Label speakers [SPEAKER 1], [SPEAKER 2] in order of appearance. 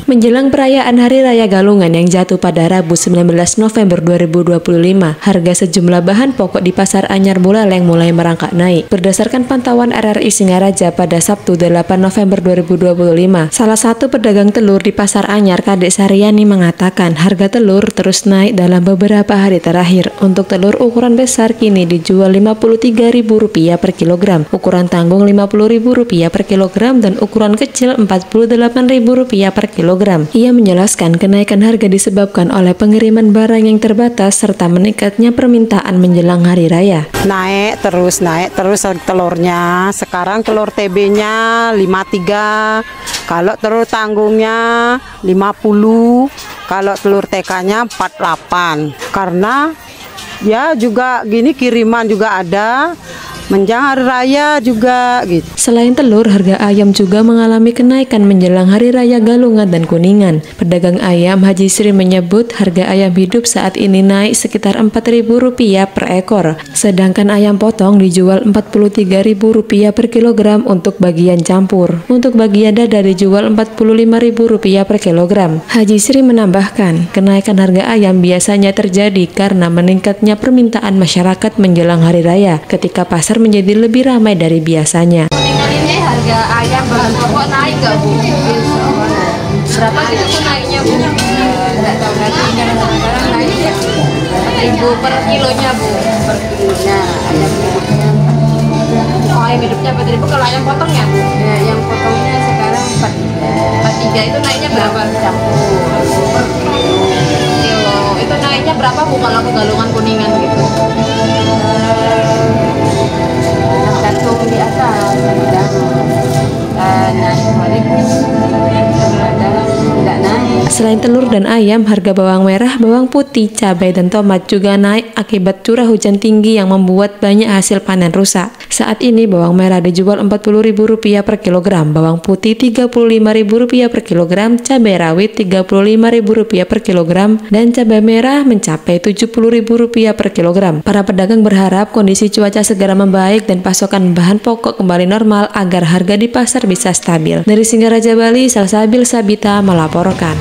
[SPEAKER 1] Menjelang perayaan Hari Raya Galungan yang jatuh pada Rabu 19 November 2025, harga sejumlah bahan pokok di Pasar Anyar Buleleng mulai merangkak naik. Berdasarkan pantauan RRI Singaraja pada Sabtu 8 November 2025, salah satu pedagang telur di Pasar Anyar, Kadek Saryani, mengatakan harga telur terus naik dalam beberapa hari terakhir. Untuk telur ukuran besar kini dijual Rp53.000 per kilogram, ukuran tanggung Rp50.000 per kilogram, dan ukuran kecil Rp48.000 per kilogram. Ia menjelaskan kenaikan harga disebabkan oleh pengiriman barang yang terbatas serta meningkatnya permintaan menjelang hari raya.
[SPEAKER 2] Naik terus telurnya. Sekarang telur TB-nya 53, kalau telur tanggungnya 50, kalau telur TK-nya 48. Karena ya juga gini, kiriman juga ada, menjelang hari raya juga gitu.
[SPEAKER 1] Selain telur, harga ayam juga mengalami kenaikan menjelang hari raya Galungan dan Kuningan. Pedagang ayam Haji Sri menyebut harga ayam hidup saat ini naik sekitar Rp4.000 per ekor, sedangkan ayam potong dijual Rp43.000 per kilogram untuk bagian campur. Untuk bagian dada dijual Rp45.000 per kilogram. Haji Sri menambahkan, kenaikan harga ayam biasanya terjadi karena meningkatnya permintaan masyarakat menjelang hari raya ketika pasar menjadi lebih ramai dari biasanya.
[SPEAKER 3] Ini harga ayam bahan pokok naik nggak Bu? Berapa gitu Bu naiknya Bu? Nggak tahu lagi, sekarang naik ya Rp4.000 per kilonya Bu. Per kilonya ayam hidupnya. Oh, ayam hidupnya Rp4.000, kalau ayam potongnya Bu? Ya, yang potongnya sekarang Rp43. Itu naiknya berapa? Per kilo. Itu naiknya berapa Bu kalau ke Galungan Kuningan gitu?
[SPEAKER 1] Selain telur dan ayam, harga bawang merah, bawang putih, cabai, dan tomat juga naik akibat curah hujan tinggi yang membuat banyak hasil panen rusak. Saat ini bawang merah dijual Rp40.000 per kilogram, bawang putih Rp35.000 per kilogram, cabai rawit Rp35.000 per kilogram, dan cabai merah mencapai Rp70.000 per kilogram. Para pedagang berharap kondisi cuaca segera membaik dan pasokan bahan pokok kembali normal agar harga di pasar bisa stabil. Dari Singaraja, Bali, Salsabil Sabita melaporkan.